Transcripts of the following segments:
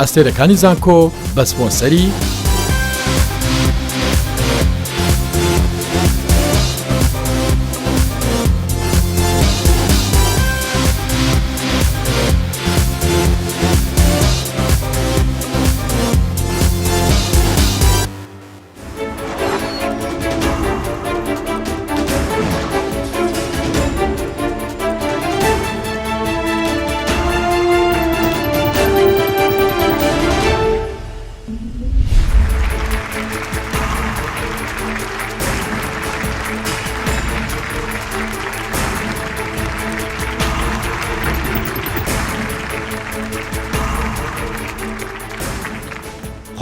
ئەستێرەکانی زانکۆ بە سپۆنسەری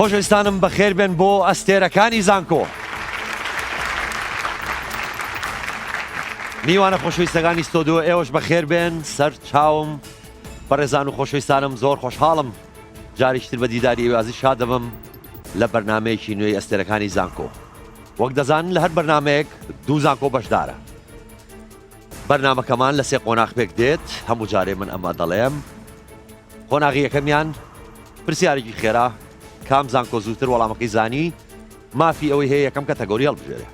خۆشەویستانم بەخێر بێن بۆ ئەستێرەکانی زانکۆ. میوانە خۆشەویستەکانی ستۆدیۆ ئێوەش بەخێر بێن. سەر چاوم بەڕێزان و خۆشەویستانم زۆر خۆشحاڵم جاریشتر بە دیداری ئێوازی شاد دەبم لە بەرنامەیەکی نوێی ئەستێرەکانی زانکۆ. وەک دەزانن لە هەر بەرنامەیەک دوو زانکۆ بەشدارە. بەرنامەکەمان لە سێ قۆناغ پێک دێت. هەموو جارێ من ئەمە دەڵێم. قۆناغی یەکەمیان پرسیارێکی خێرا، کام زانکۆ زووتر وەڵامەکەی زانی، مافی ئەوەی هەیە یەکەم کەتەگۆری هەڵبژێرێ.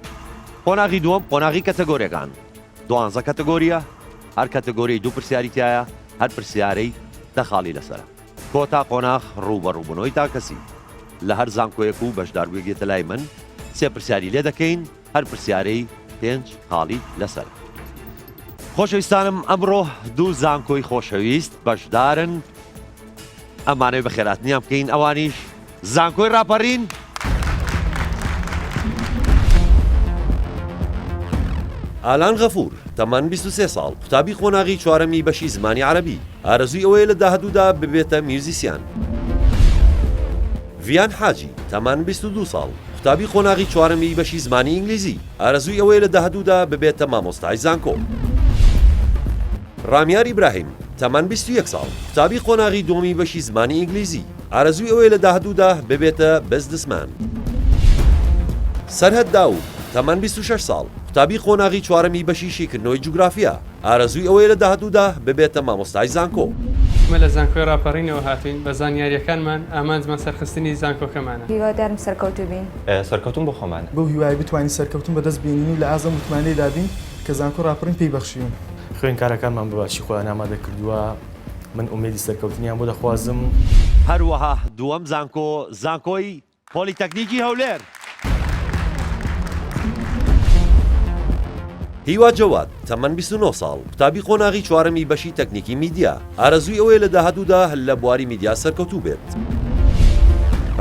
قۆناغی دووەم قۆناغی کەتەگۆریەکان 12 کەتەگۆریە، هەر کەتەگۆری دوو پرسیاری تایە، هەر پرسیارەی دەخاڵی لەسەرە. کۆتا قۆناغ ڕووبەڕووبوونەوەی تاکەسی لە هەر زانکۆیەک و بەشداربوویەکێتە لای من سێ پرسیاری لێ دەکەین، هەر پرسیارەی 5 خاڵی لەسەر. خۆشەویستانم ئەمڕۆ دوو زانکۆی خۆشەویست بەشدارن. ئەمانەوەی بە خێراتنیان بکەین. ئەوانیش زانکۆی راپەڕین، ئالان غەفور تەمان 23 ساڵ، قوتابی قۆناغی چوارەمی بەشی زمانی عەرەبی، ئارەزووی ئەوەیە لە داهەدوودا ببێتە میوزیسیان. ڤیان حاجی تەمان 22 ساڵ، قوتابی قۆناغی چوارەمی بەشی زمانی ئینگلیزی، ئارەزووی ئەوەیە لە داهەدوودا ببێتە مامۆستای زانکۆ. ڕامیار ئیبراهیم تەمان 21 ساڵ، قوتابی قۆناغی دووەمی بەشی زمانی ئینگلیزی، ئارەزووی ئەوەیە لە داهەدوودا ببێتە بەزدسمان. سەرهەد داوود تەمان 26 ساڵ، قوتابی قۆناغی چوارەمی بەشی شیکردنەوەی جوگرافیا، ئارەزووی ئەوەیە لە داهەدوودا ببێتە مامۆستای زانکۆ. مە لە زانکۆی راپەڕینەوە هاتوین بە زانیاریەکانمان ئامانجمان سەرخستنی زانکۆکەمانە. هیوادارم سەرکەوتوو بین. سەرکەوتم بۆ خۆمانە. بەو هیوای بتوانین سەرکەوتن بەدەست بێنین و لە ئازە متمانەی دابین کە زانکۆ راپەڕین پێی بەخشیون. خوێندکارەکانمان بەباشی خۆیان ئامادە کردووە. من ئومێدی سەرکەوتنیان بۆ دەخوازم. هەروەها دووەم زانکۆ زانکۆی پۆلیتەکنیکی هەولێر. هیوا جەواد تەمان 29 ساڵ، قوتابی قۆناغی چوارەمی بەشی تەکنیکی میدیا، ئارەزووی ئەوەیە لە داهەدوودا لە بواری میدیا سەرکەوتوو بێت.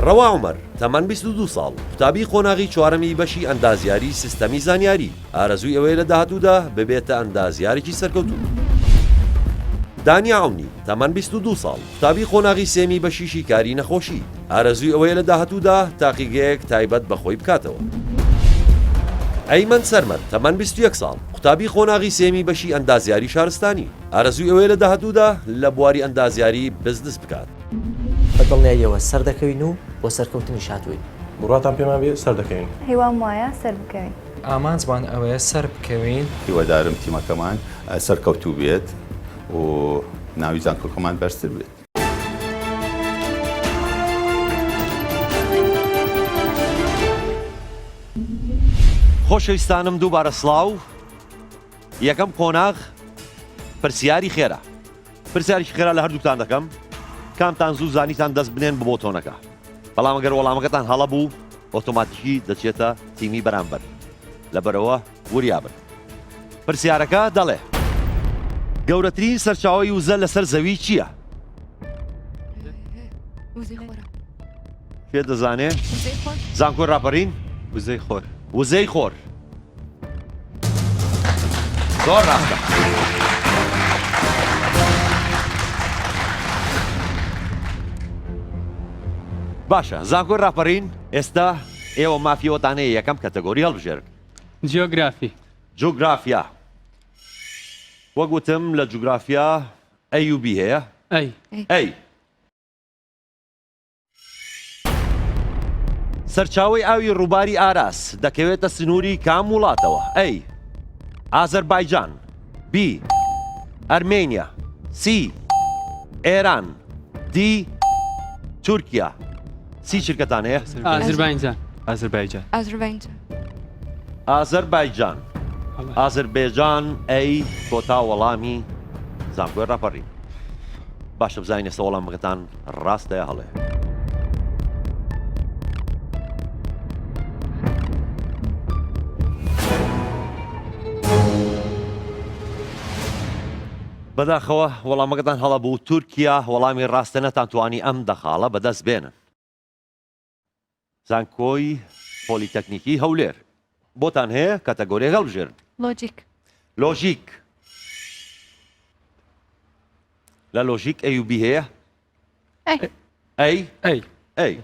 ڕەوا عومەر تەمان 22 ساڵ، قوتابی قۆناغی چوارەمی بەشی ئەندازیاری سیستەمی زانیاری، ئارەزووی ئەوەیە لە داهەدوودا ببێتە ئەندازیارێکی سەرکەوتوو. دانیا عونی تەمان 22 ساڵ، قوتابی قۆناغی سێمی بەشی شیکاری نەخۆشی، ئارەزووی ئەوەیە لە داهەدوودا تاقیگەیەک تایبەت بەخۆی بکاتەوە. ئەیمەن سەرمەد تەمان 21 ساڵ، قوتابی قۆناغی سێمی بەشی ئەندازیاری شارستانی، ئارەزووی ئەوەیە لە داهەدوودا لە بواری ئەندازیاری بزنس بکات. بەدڵنیاییەوە سەر دەکەوین و بۆ سەرکەوتنی شاتوین. بڕاتان پێمان بێ سەر دەکەین. هیوام وایە سەر بکەوین. ئامانجمان ئەوەیە سەر بکەوین. هیوادارم تیمەکەمان سەرکەوتوو بێت و ناوی زانکۆکەمان بەرزتر بێت. خۆشەویستانم دووبارە سڵاو. یەکەم قۆناغ پرسیاری خێرا. پرسیارێکی خێرا لە هەردووکتان دەکەم، کامتان زوو زانیتان دەست بنێن بۆ تۆنەکە. بەڵام ئەگەر وەڵامەکەتان هەڵە بوو ئۆتۆماتیکی دەچێتە تیمی بەرامبەر. لەبەرەوە وریابن. پرسیارەکە دەڵێ گەورەترین سەرچاوەی وزە لەسەر زەوی چییە؟ پێ دەزانێ؟ زانکۆی راپەڕین؟ وزەی خۆر. وزەی خۆر. زۆر ڕاستە. باشە، زانکۆی راپەڕین ئێستا ئێوە مافیەوەتانەیە یەکەم کەتەگۆری هەڵبژێرن. جیۆگرافی. جوگرافیا. وەک گوتم لە جوگرافیا ئەی و بی هەیە؟ ئەی. سەرچاوەی ئاوی ڕووباری ئاراس دەکەوێتە سنووری کام وڵاتەوە؟ ئەی ئازەربایجان، بی ئەرمێنیا، سی ئێران، دی تورکیا سی چرکەتان هەیە ئازربایجان ئازربایجان ئازەربایجان ئازربایجان ئەی کۆتا وەڵامی زانکۆی ڕاپەڕین باشە بزانین ئێستا وەڵامەکەتان ڕاستە هەڵێ بەداخەوە وەڵامەکەتان هەڵە بوو تورکیا وەڵامی ڕاستە نەتانتوانی ئەم دەخاڵە بەدەست بێنن زانکۆی پۆلیتەکنیکی هەولێر بۆتان هەیە کاتەگۆریە هەڵبژێرن لۆجیک لۆژیک لە لۆژیک ئەی و بی هەیە ئەی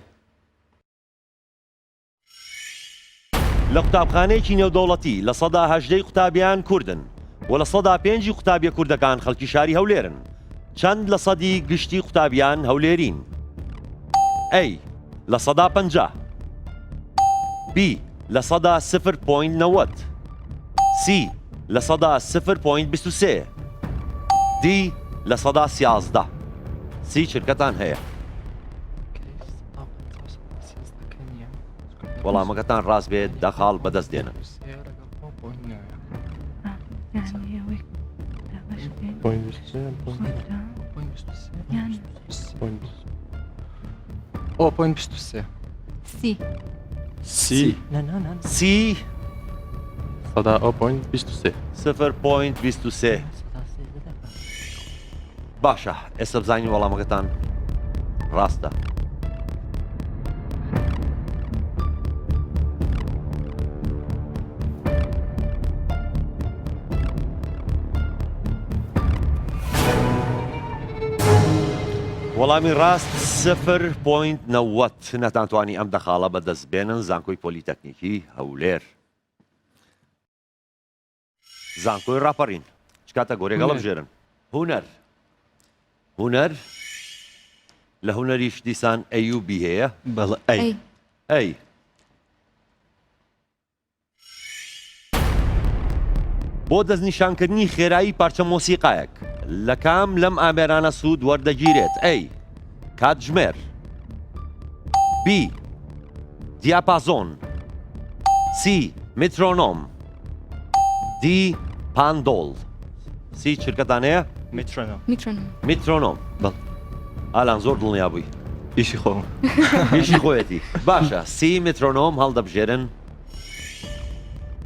لە قوتابخانەیەکی نێودەوڵەتی لە سەدا هەژدەی قوتابیان کوردن و لە سەدا پێنجی قوتابیە کوردەکان خەڵکی شاری هەولێرن چەند لە سەدی گشتی قوتابیان هەولێرین ئەی لە سەدا 50 بی لە سەدا 0.90 سی لە سەدا 0.23 دی لە سەدا 13 سی چرکەتان هەیە وەڵامەکەتان ڕاست بێت دەخاڵ بەدەست دێنن سی سی سەدا 0.23 0.23 باشە ئێستا بزانین وەڵامەکەتان ڕاستە وەڵامی ڕاست 0.90 نەتانتوانی ئەم دەخاڵە بەدەست بێنن زانکۆی پۆلیتەکنیکی هەولێر زانکۆی ڕاپەڕین چ کاتەگۆریەک هەڵبژێرن هونەر هونەر لە هونەریش دیسان ئەی و بی هەیە بەڵێ ئەی بۆ دەستنیشانکردنی خێرایی پارچە مۆسیقایەک لە کام لەم ئامێرانە سوود وەردەگیرێت ئەی کاتژمێر بی دیاپازۆن سی میترۆنۆم دی پاندۆڵ سی چرکەتان هەیە میترۆنۆم ئالان زۆر دڵنیا بووی ئیشی خۆم ئیشی خۆیەتی باشە سی میترۆنۆم هەڵدەبژێرن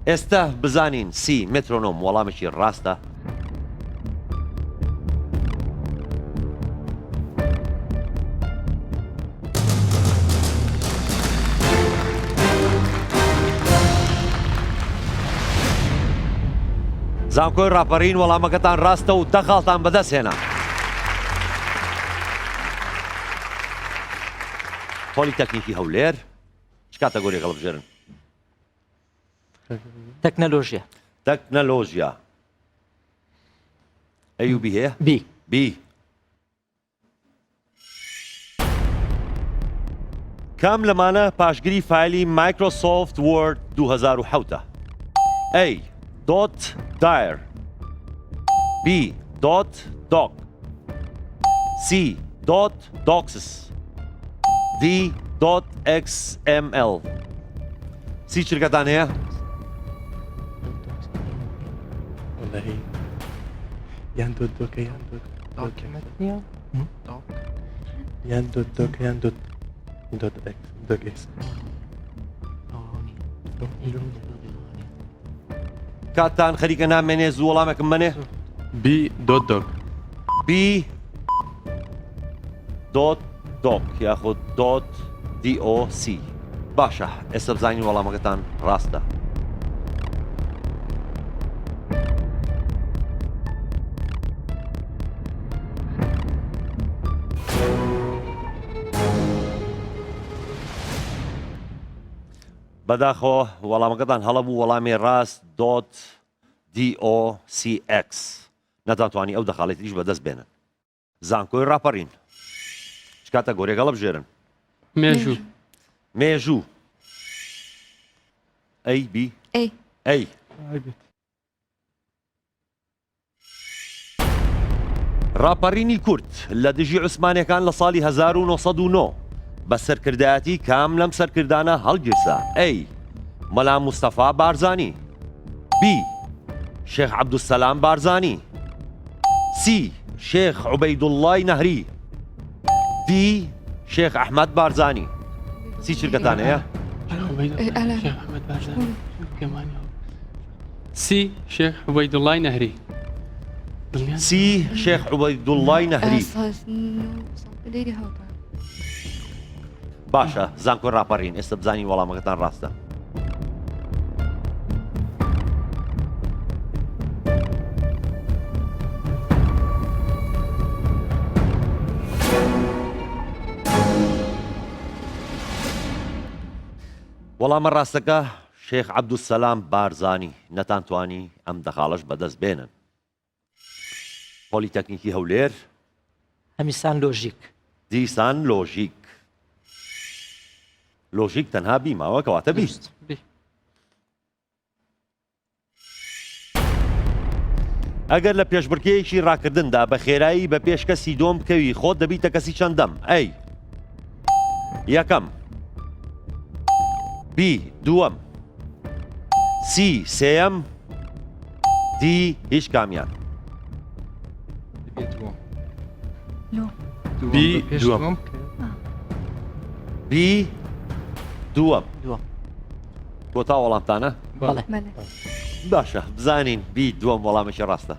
ئێستا بزانین سی میترۆنۆم وەڵامێکی ڕاستە زانکۆی ڕاپەڕین وەڵامەکەتان ڕاستە و دەخاڵتان بەدەست هێنا پۆلیتەکنیکی هەولێر چ کاتەگۆریەک هەڵبژێرن تەکنەلۆژیا تەکنەلۆژیا ئەی و بی هەیە بی کام لەمانە پاشگیری فایلی مایکرۆسۆفت وۆرد 2007 ئەی دوت دایر بی دوت دوک سی دوت دوکسس دی دوت ئەکس ئەم ئەل سی چرکەتان هەیە یان دۆکە یان دۆکە یان دۆکس کاتتان خەریکە نامێنێ زوو وەڵامێکم بنێ بی دۆک بی دوت دوک یاخود دوت دی ئۆ سی باشە ئێستا بزانین وەڵامەکەتان ڕاستە بەداخەوە وەڵامەکەتان هەڵە بوو وەڵامی ڕاست دوت دی ئۆ سی ئەکس نەتانتوانی ئەو دەخاڵێتیش بەدەست بێنن زانکۆی ڕاپەڕین چ کاتەگۆریەک هەڵبژێرن مێژوو ئەی بی ئەی ڕاپەڕینی کورد لە دژی عوسمانیەکان لە ساڵی 1909 بە سەرکردایەتی کام لەم سەرکردانە هەڵگرسە؟ ئەی مەلا موستەفا بارزانی، بی شێخ عەبدوسەلام بارزانی، سی شێخ عوبەیدوڵڵای نەهری، دی شێخ ئەحمەد بارزانی. سی چرکەتان هەیە؟ سی شێخ عوبەیدوڵڵای نەهری. سی شێخ عوبەیدوڵڵای نەهری. باشە زانکۆی ڕاپەڕین، ئێستا بزانین وەڵامەکەتان ڕاستە. وەڵامە ڕاستەکە شێخ عەبدوسەلام بارزانی نەتانتوانی ئەم دەخاڵش بەدەست بێنن. پۆلیتەکنیکی هەولێر هەمیسان لۆژیک. دیسان لۆژیک. لۆژیک تەنها بیماوە کەواتە بیست. ئەگەر لە پێشبڕکێیەکی ڕاکردندا بە خێرایی بە پێش کەسی دۆم بکەوی خۆت دەبیتە کەسی چەندەم؟ ئەی یەکەم، بی دووەم، سی سێیەم، دی هیچ کامیان. بی دووەم. بی دووەم. کۆتا وەڵامتانە؟ بەڵێ. باشە بزانین بی دووەم وەڵامێکی ڕاستە.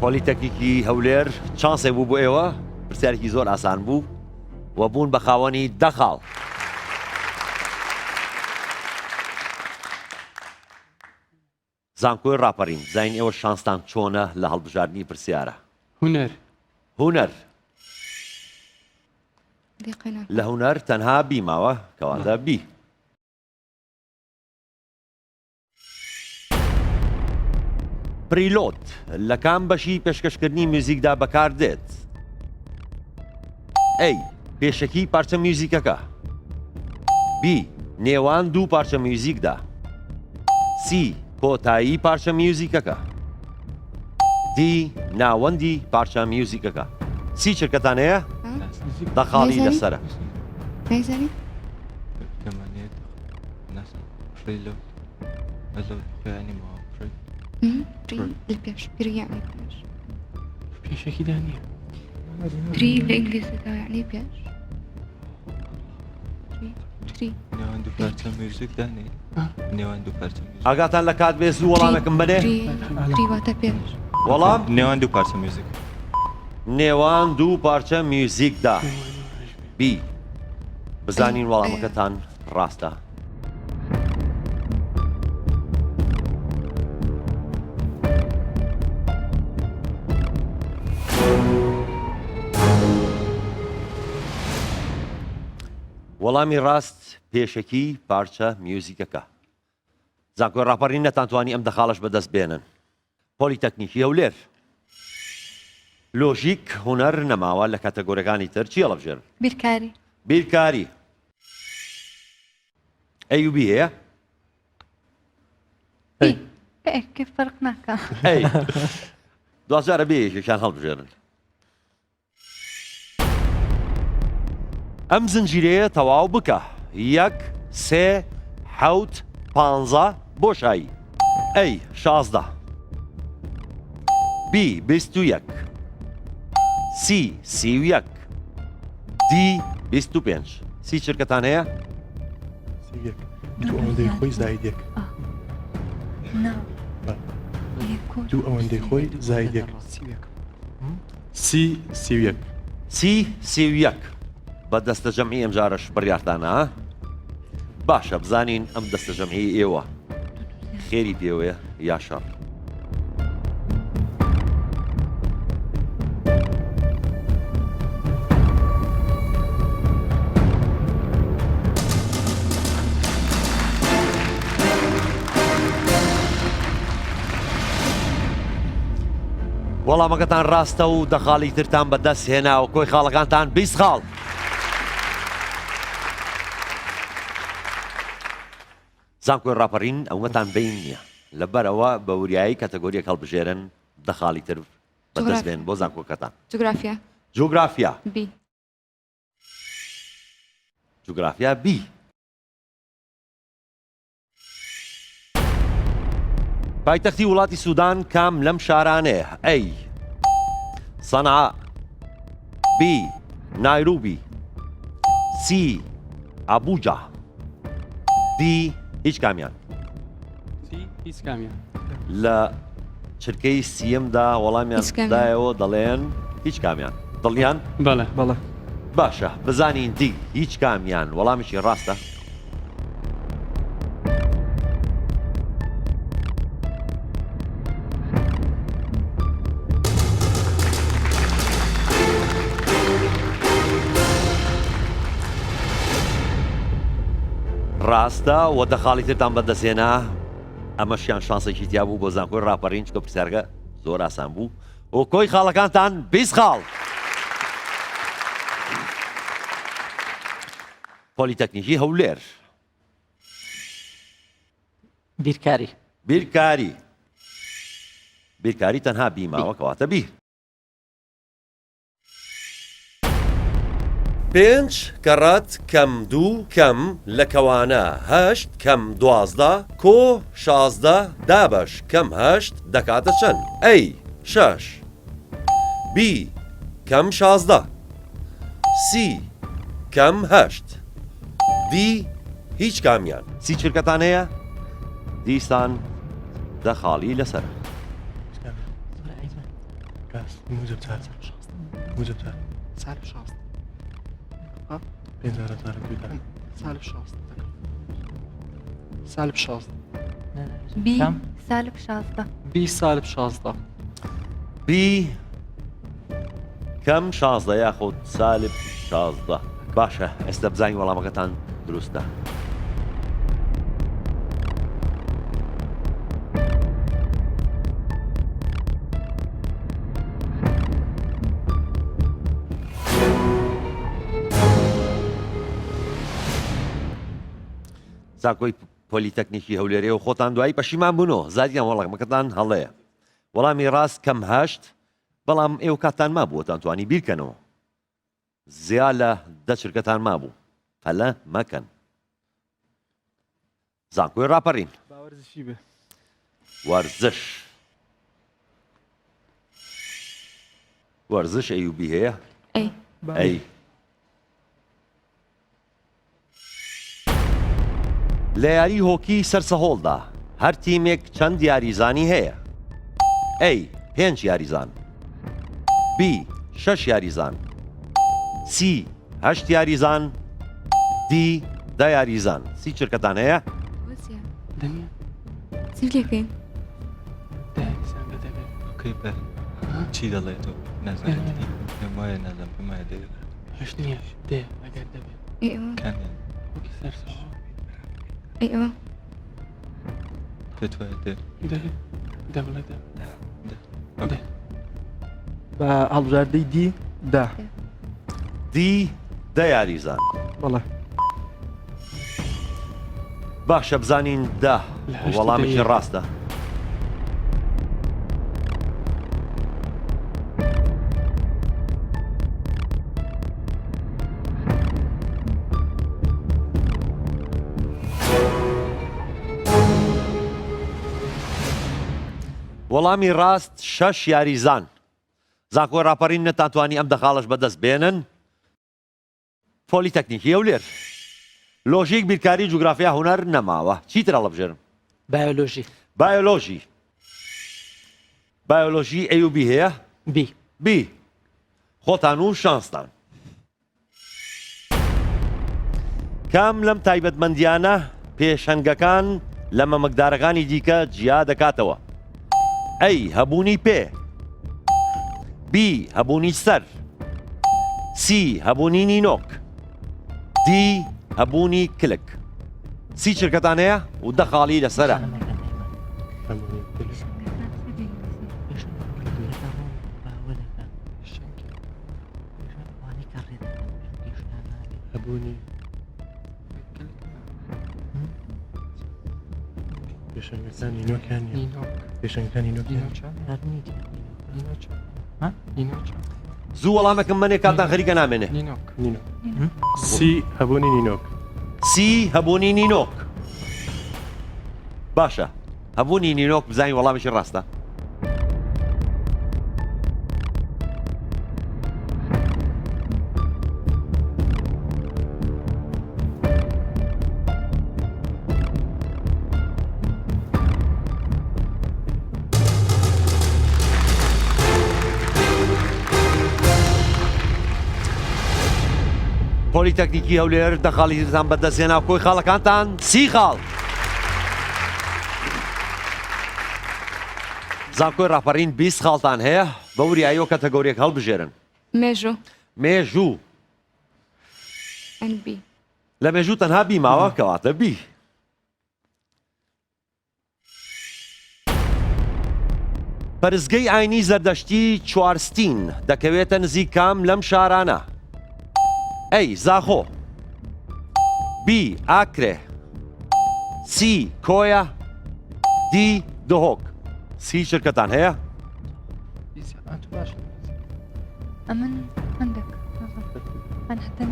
پۆلیتەکنیکی هەولێر چانسێ بوو بۆ ئێوە، پرسیارێکی زۆر ئاسان بوو و بوون بە خاوەنی دەخاڵ. زانکۆی ڕاپەڕین، زین ئێوە شانستان چۆنە لە هەڵبژاردننی پرسیارە؟ هونەر. هونەر. لە هونەر تەنها بیماوە کەواتە بی. پریلۆت لە کام بەشی پێشکەشکردنی میوزیکدا بەکاردێت؟ ئەی پێشەکی پارچە میوزیکەکە، بی نێوان دوو پارچە میوزیکدا، سی کۆتایی پارچە میوزیکەکە، دی ناوەندی پارچە میوزیکەکە. سی چرکەتان هەیە؟ دەخاڵی لەسەرە. پێشەکی دانیە. تري بالإنجليزي ده يعني بيش تري نێوان دوو پارچە میوزیک دانێ نێوان دوو پارچە میوزیک ئاگاتان لە کات بێ زوو وەڵامێکم بەنێ؟ تري واتە پێش وەڵام نێوان دوو پارچە میوزیک نێوان دوو پارچە میوزیکدا. بی بزانین وەڵامەکەتان ڕاستە. وەڵامی ڕاست پێشەکی پارچە میوزیکەکە. زانکۆی ڕاپەڕین نەتانتوانی ئەم دەخاڵش بەدەست بێنن. پۆلیتەکنیکی هەولێر لۆژیک هونەر نەماوە لە کاتەگۆریەکانی تر چی هەڵەبژێن؟ بیرکاری بیرکاری. ئەیوبی هەیە؟ كيف فرق ناکە ئەی دوازارە بێ یەکێکیان هەڵبژێرن. ئەم زنجیرەیە تەواو بکە. 1 3 7 15 بۆشایی. ئەی 16 بی 21 سی 31 دی 25. سی چرکەتان هەیە؟ دوو ئەوەندەی خۆی زاید یەک. دوو ئەوەندەی خۆی زاید یەک. سی 31. سی 31 بە دەستە جەمعی ئەم جارەش بڕیارتانە. باشە بزانین ئەم دەستە جەمعی ئێوە خێری پێوەیە یا شەڕ. وەڵامەکەتان ڕاستە و دەخاڵی ترتان بەدەست هێنا و کۆی خاڵەکانتان 20 خاڵ. زانکۆی ڕاپەڕین ئەومەتان بین نییە لەبەرەوە بە وریایی کاتەگۆریەک هەڵبژێرن دەخاڵی تر بەدەست بێن بۆ زانکۆکەتان. جغرافیا. جوگرافیا. بی. جوگرافیا بی. پایتەختی وڵاتی سوودان کام لەم شارانەیە؟ ئەی سەنعا، بی نایروبی، سی ئابوجا، دی هیچ کامیان. هیچ کامیان. لە چرکەی سیەمدا وەڵامیان دایەوە دەڵێن هیچ کامیان. دڵیان؟ بەڵێ بەڵێ. باشە بزانین دی هیچ کامیان وەڵامیشی ڕاستە. ڕاستە و دەخاڵی ترتان بەدەستێنا ئەمەشیان شانسێکی تیا بوو بۆ زانکۆی ڕاپەڕین چکە پرسیارگە زۆر ئاسان بوو و کۆی خاڵەکانتان 20 خاڵ. پۆلیتەکنیکی هەولێر. بیرکاری. بیرکاری. بیرکاری تەنها بیماوە کەواتە بیر. 5 کەڕەت کەم 2 کەم لە کەوانە 8 کەم 12 کۆ 16 دابەش کەم 8 دەکاتە چەند؟ ئەی 6 بی کەم 16 سی کەم 8 دی هیچ کامیان. سی چرکەتان هەیە؟ دیسان دەخاڵی لەسەر. سالب 16 بی سالب 16 بی سالب 16 بی کەم 16 یاخود سالب 16. باشە ئێستا بزانین وەڵامەکەتان دروستە. زانکۆی پۆلیتەکنیکی هەولێرێ و خۆتان دوایی پەشیمان بوونەوە زادیان وەڵامەکەتان هەڵەیە. وەڵامی ڕاست کەم 8 بەڵام ئێوە کاتان مابووەتان توانی بیرکەنەوە. زیا لە 10 چرکەتان مابوو. هەلە مەکەن. زانکۆی ڕاپەڕین. باوەرزشی بێ. وەرزش. وەرزش ئەیوبی هەیە؟ ئەی. ئەی. لە یاری هۆکی سەرسەهۆڵدا هەر تیمێک چەند یاریزانی هەیە؟ ئەی 5 یاریزان، بی 6 یاریزان، سی 8 یاریزان، دی 10 یاریزان. سی چرکەتان هەیە؟ چی لێکەین؟ چی دەڵێت و نازانێتی پێم وایە نازانم پێم وایە دەوێت هەش نییە دێ ئەگەر دەبێت ئێوە وەکی سەرسەهۆڵ ئێوە پێت وایە دێ دەبڵێ دێ بە هەڵبژاردەی دی دا. دی 10 یاریزان. بەڵێ. باشە بزانین دا وەڵامێکی ڕاستە. وەڵامی ڕاست 6 یاریزان. زانکۆی ڕاپەڕین نەتانتوانی ئەم دەخاڵش بەدەست بێنن. پۆلیتەکنیکی هەولێر. لۆژیک، بیرکاری، جوگرافیا، هونەر نەماوە. چیتر هەڵبژێرم؟ بایۆلۆژی. بایۆلۆژی. بایۆلۆژی ئەیوبی هەیە؟ بی. بی. خۆتان و شانستان. کام لەم تایبەتمەندیانە پێشەنگەکان لە مەمەکدارەکانی دیکە جیا دەکاتەوە؟ ئەی هەبوونی پێ، بی هەبوونی سەر، سی هەبوونی نینۆک، دی هەبوونی کلک. سی چرکەتان هەیە و دەخاڵی لەسەرە. هەبوونی پێشەنگەکانی نۆکیانی نینۆک پێشەنگەکانی نۆکیان نینۆک زوو وەڵامێکم منێ کاتان خەریکە نامێنێ. نینۆک نینۆک سی هەبوونی نینۆک سی هەبوونی نینۆک. باشە هەبوونی نینۆک بزانین وەڵامێکی ڕاستە. پۆلیتەکنیکی هەولێر دەخاڵیتان بەدەستێنا کۆی خاڵەکانتان 30 خاڵ. زانکۆی راپەڕین 20 خاڵتان هەیە بە وریاییەوە کەتەگۆریەک هەڵبژێرن. مێژوو مێژوو NB لە مێژوو تەنها بی ماوە کەواتە بی. پەرزگەی ئاینی زەردەشتی چوارستین دەکەوێتە نزیک کام لەم شارانە؟ ئەی زاخۆ، بی ئاکرێ، سی کۆیە، دی دهۆک. سی شرکەتان هەیە؟ ئەمن هەندێک من حتى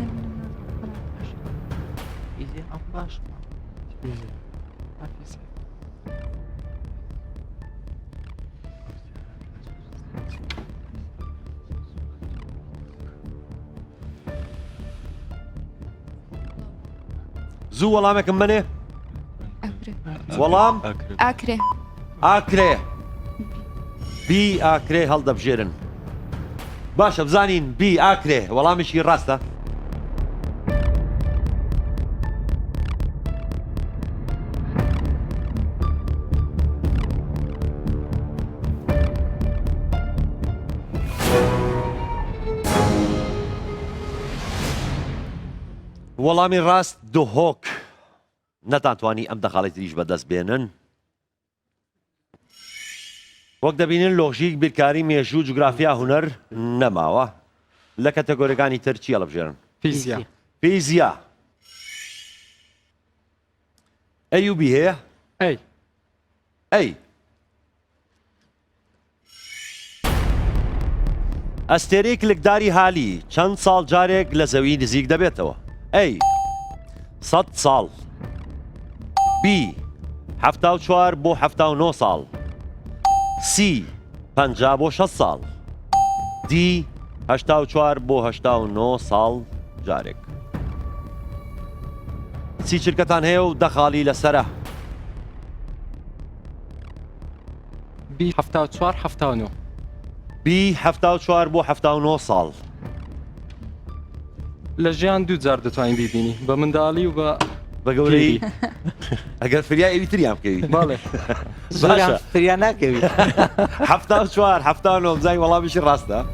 زوو وەڵامێکم منێ؟ وەڵام ئاکرێ ئاکرێ. بی ئاکرێ هەڵدەبژێرن. باشە بزانین بی ئاکرێ وەڵامێکی ڕاستە. وەڵامی ڕاست دهۆک. نەتانتوانی ئەم دەخاڵێتیش بەدەست بێنن. وەک دەبینن لۆژیک، بیرکاری، مێژوو، جوگرافیا، هونەر نەماوە. لە کەتەگۆریەکانی تر چی هەڵبژێرن؟ فیزیا فیزیا. ئەی و بی هەیە؟ ئەی ئەی ئەستێرەی کلکداری هالی چەند ساڵ جارێک لە زەوی نزیک دەبێتەوە؟ ئەی 100 ساڵ، بی 74 بۆ 79 ساڵ، سی 50 بۆ 6 ساڵ، دی 84 بۆ 89 ساڵ جارێک. سی چرکەتان هەیە و دەخاڵی لەسرە. بی 74 79 بی 74 بۆ 79 ساڵ. لە ژیان دوو جار دەتوانین بیبینی، بە منداڵی و بە گەورەی ئەگەر فریا ئەوی تریان بکەوی. باڵێ زۆران فریا ناکەوی. 74 79 بزای وەڵامیشی ڕاستە.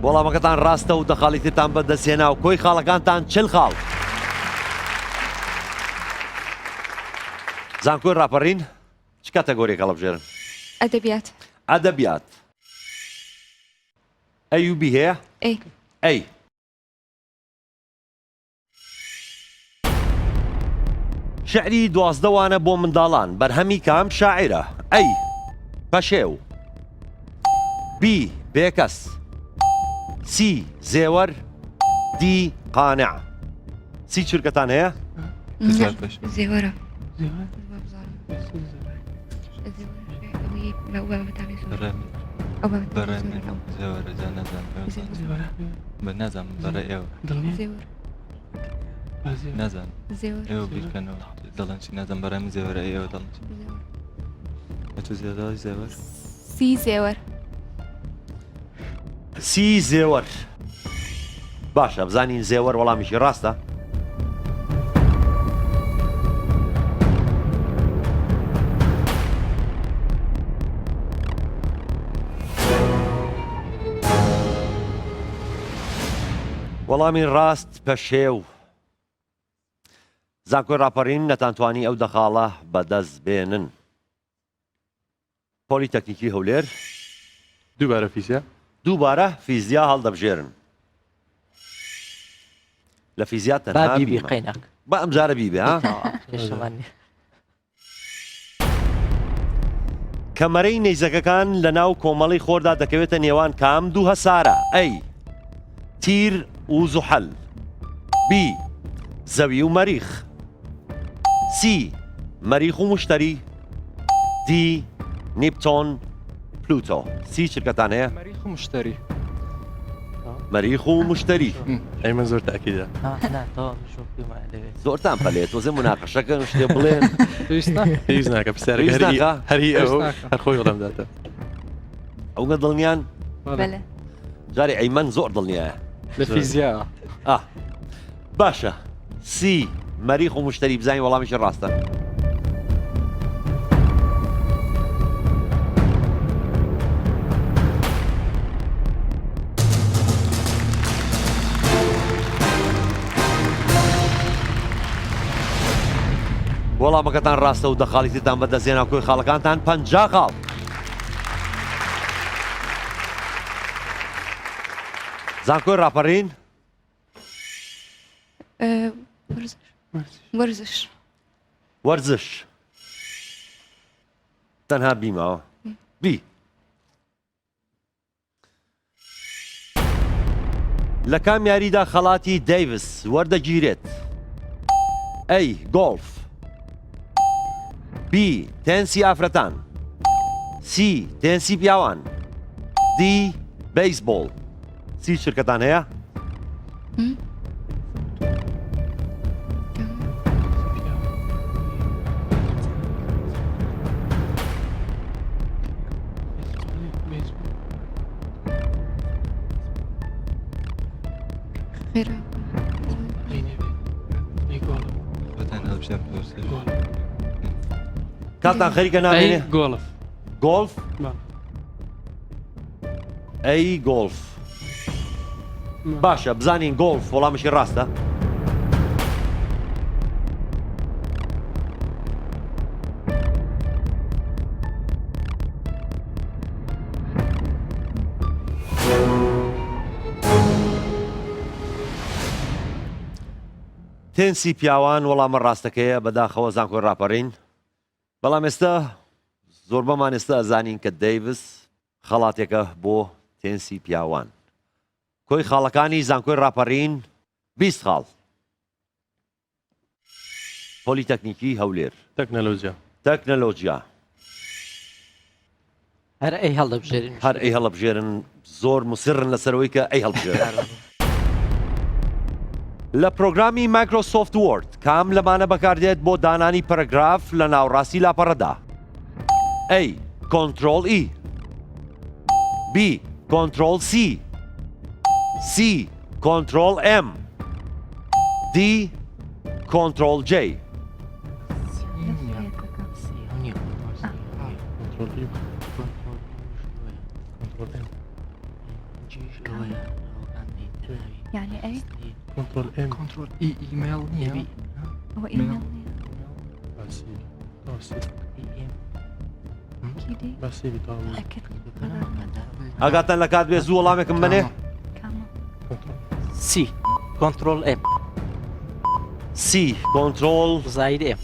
وەڵامەکەتان ڕاستە و دەخاڵیتتان بەدەستێنا و کۆی خاڵەکانتان 40 خاڵ. زانکۆی راپەڕین چ کاتەگۆریەک هەڵبژێرن؟ ئەدەبیات ئەدەبیات. ئەی و بی هەیە؟ ئەی ئەی شعری دوازدەوانە بۆ منداڵان بەرهەمی کام شاعیرە؟ ئەی پەشێو، بی بێکەس، سی زێوەر، دی قانع. سی چرکەتان هەیە؟ زێوەرە بە نازان بەڕێ ئێوە نازان ئێوە بیرکەنەوە دەڵێن چی نازان بەڕێ من زێوەرە ئێوە دەڵێن تو زێدای زێوەر سی زێوەر سی زێوەر. باشە بزانین زێوەر وەڵامیشی ڕاستە. وەڵامی ڕاست پەشێو زانکۆی ڕاپەڕین نەتانتوانی ئەو دەخاڵە بەدەست بێنن. پۆلیتەکنیکی هەولێر دووبارە فیزیا دووبارە فیزیا هەڵدەبژێرن. لە فیزیا تەنها بیبی قەیناک بە ئەمجارە بیبێ ها کەمەرەی نەیزەکەکان لە ناو کۆمەڵی خۆردا دەکەوێتە نێوان کام دوو هەسارە؟ ئەی تیر و زوحەل، بی زەوی و مەریخ، سی مەریخ و مشتری، دی نیپتۆن پلوتۆ. سی چرکەتان هەیە؟ مەریخ و مشتری. مەریخ و مشتری. ئەی من زۆر تاکیدە زۆرتان پەلێت وەزێ مناقەشەکەن شتێ بڵێن پێویست ناکە پرسیارەکە هەری ئەو هەر خۆی وەڵامداتە. ئەوگە دڵنیان؟ بەڵێ جارێ ئەیمەن زۆر دڵنیایە لە فیزیا. باشە سی مەریخ و مشتری بزانین وەڵامیشی ڕاستە. وەڵامەکەتان ڕاستە و دەخاڵیتتان بەدەستێنا کۆی خاڵەکانتان 50 خاڵ. زانکۆی ڕاپەڕین وەرزش وەرزش تەنها بیماوە بی لە کام یاریدا خەڵاتی دەیڤس وەردەگیرێت؟ ئەی گۆڵف، بی تێنسی ئافرەتان، سی تێنسی پیاوان، دی بەیسبۆڵ. سی چرکەتان هەیە؟ کاتان خەریکە نامێنێ؟ گۆڵف. گۆڵف؟ ئەی گۆڵف. باشە بزانین گۆڵف وەڵامشی ڕاستە؟ تێنسی پیاوان وەڵامە ڕاستەکەیە بەداخەوە زانکۆی ڕاپەڕین. بەڵام ئێستا زۆر بەمان ئێستا ئەزانین کە دەیڤس خەڵاتێکە بۆ تێنسی پیاوان. کۆی خاڵەکانی زانکۆی ڕاپەڕین 20 خاڵ. پۆلیتەکنیکی هەولێر تەکنەلۆجیا هەر ئەی هەڵدەبژێرن هەر ئەی هەڵەبژێرن زۆر مسرن لەسەرەوەی کە ئەی هەڵبژێرن. لە پرۆگرامی مایکرۆسۆفت وۆرد کام لەمانە بەکاردێت بۆ دانانی پەرەگراف لە ناوڕاستی لاپەڕەدا؟ ئەی کۆنترۆڵ ئی، بی کۆنترۆڵ سی، سی کۆنترۆڵ ئێم، دی کۆنترۆڵ جێ. يعني ايه؟ كنترول ام كنترول اي ايميل نية. هو ايميل بس اكيد ئەگاتان لە کات بێ زوو وەڵامێکم بنێ؟ سی کۆنترۆل ئێم، سی کۆنترۆڵ زاید ئێم،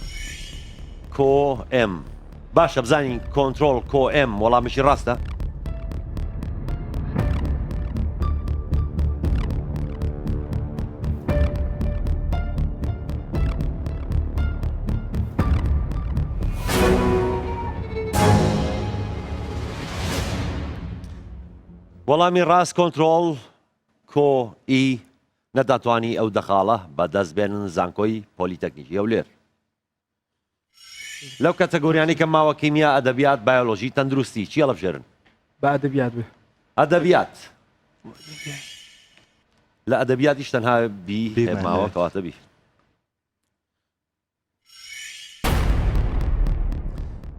کۆ ئێم. باشە بزانین کۆنترۆڵ کۆ ئێم وەڵامشی ڕاستە؟ وەڵامی ڕاست کۆنترۆڵ کۆ ئی نەداتوانی ئەو دەخاڵە بەدەست بێنن زانکۆی پۆلیتەکنیکی هەولێر. لەو کەتەگۆریانی کە ماوە کیمیا، ئەدەبیات، بایۆلۆژی، تەندروستی چی هەڵەبژێرن؟ بە ئەدەبیات بێ. ئەدەبیات. لە ئەدەبیاتیش تەنها بی هێماوە کەواتە بی.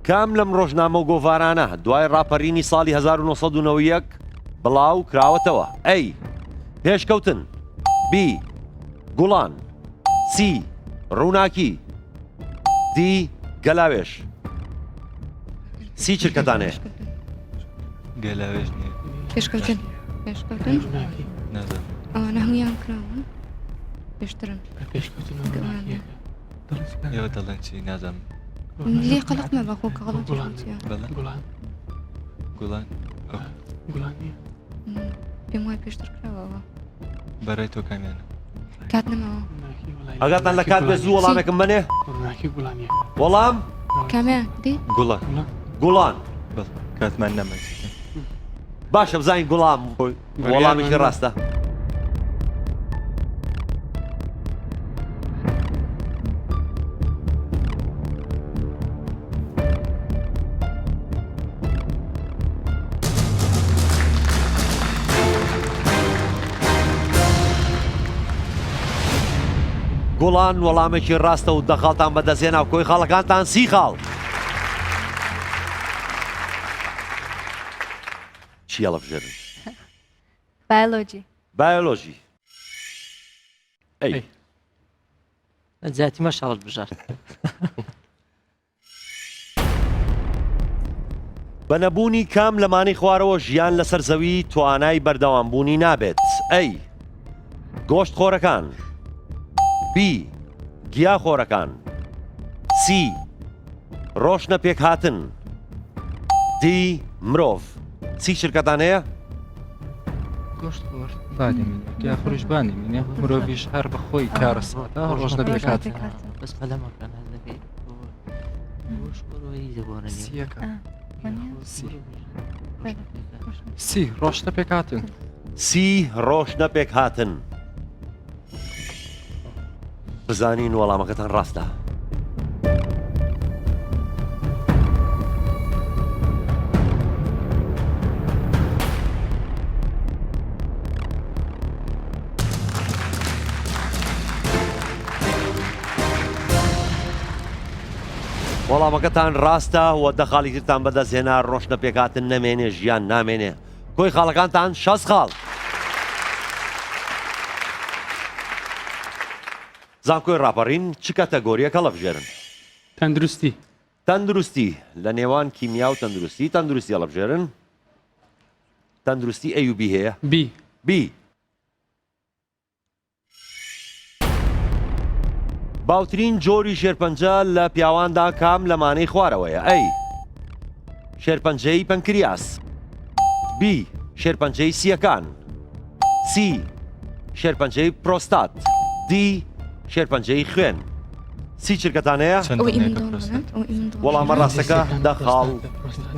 کام لەم ڕۆژنامە و گۆڤارانە دوای ڕاپەڕینی ساڵی 1991 بڵاو کراوەتەوە؟ ئەی پێشکەوتن، بی گوڵان سی ڕووناکی دی گەلاوێش سی چرکەتانێ گەلاوێش نییە پێشکەوتن پێشکەوتن نازانم ئەوانە هەمویان کراون پێشترن ئێوە دەڵێن چی نازانم لێ قەلقمە بەخۆ کە غەڵەت بەڵێ گوڵان پێم وای پێشتر کراوەوە بەڕای تۆ کامیانە کات نەماوە ئەگاتان لە کات بێ زوو وەڵامێکم بنێ وەڵام کامیان دی گوڵان گوڵان بەڵ کاتمان نەمە باشە بزانین گوڵام وەڵامێکی ڕاستە گوڵان وەڵامێکی ڕاستە و دەخاڵتان بەدەستێنا و کۆی خاڵەکانتان سی خاڵ چی هەڵەبژێرن بایۆلۆجی بایۆلۆژی ئەی جاتی مەشاڵت بژار بە نەبوونی کام لەمانەی خوارەوە ژیان لەسەر زەوی توانای بەردەوامبوونی نابێت ئەی گۆشتخۆرەکان بی گیاخۆرەکان سی ڕۆشنە پێک هاتن دی مرۆڤ سی شرکەتان هەیە گۆشت خۆر یا خۆشبانی منێ مرۆڤیش هەر بە خۆی کارەساتە ڕۆژ نەبێکات بەس پەلەمەکان دەبێت سی ڕۆشتە پێکاتن سی ڕۆشنە پێک هاتن بزانین وەڵامەکەتان ڕاستە وەڵامەکەتان ڕاستە و دەخاڵی ترتان بەدەستهێنا ڕۆشنە پێکاتن نەمێنێ ژیان نامێنێ کۆی خاڵەکانتان 6 خاڵ زانکۆی راپەڕین چ کاتەگۆریەکە هەڵەبژێرن تەندروستی تەندروستی لە نێوان کیمیا و تەندروستی تەندروستی هەڵەبژێرن تەندروستی ئەی و بی هەیە بی بی باوترین جۆری شێرپەنجە لە پیاواندا کام لەمانەی خوارەوەیە ئەی شێرپەنجەی پەنکریاس بی شێرپەنجەی سیەکان سی شێرپەنجەی پرۆستات دی شێرپەنجەی خوێن سی چرکەتان هەیە وەڵامە ڕاستەکە دەخاڵ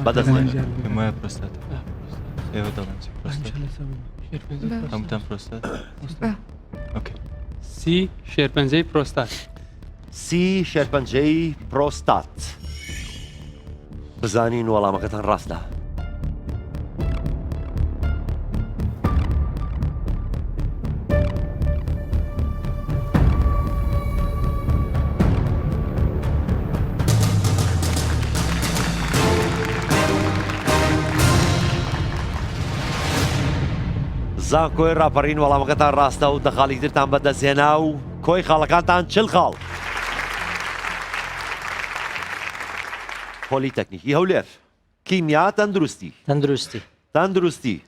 بەدەستێن وایە پرۆستات ئێوە دەڵێن چی پرۆستات هەمووتان پرۆستات سی شێرپەنجەی پرۆستات سی شێرپەنجەی پرۆستات بزانین وەڵامەکەتان ڕاستە زانکۆی راپەڕین وەڵامەکەتان ڕاستە و دەخاڵی ترتان بەدەستهێنا و کۆی خاڵەکانتان 40 خاڵ پۆلیتەکنیکی هەولێر کیمیا تەندروستی تەندروستی تەندروستی